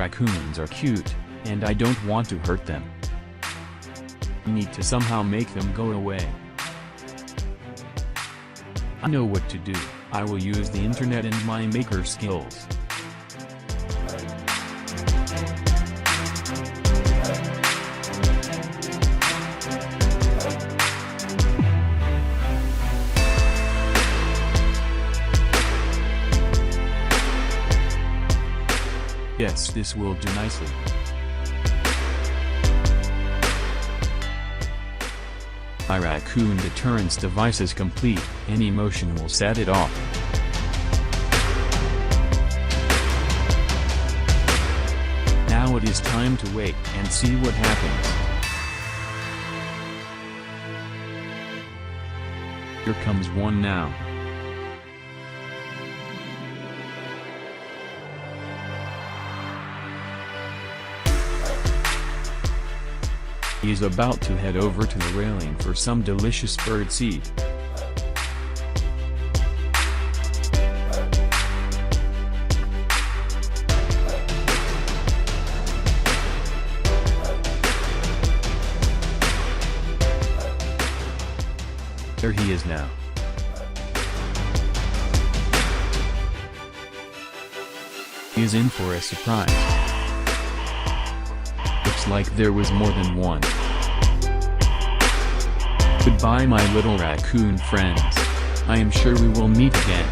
raccoons are cute, and I don't want to hurt them. I need to somehow make them go away. I know what to do. I will use the internet and my maker skills. Yes, this will do nicely. My Racoon deterrence device is complete. Any motion will set it off. Now it is time to wait and see what happens. Here comes one now. He is about to head over to the railing for some delicious birdseed. There he is now. He is in for a surprise. Looks like there was more than one. Goodbye my little raccoon friends. I am sure we will meet again.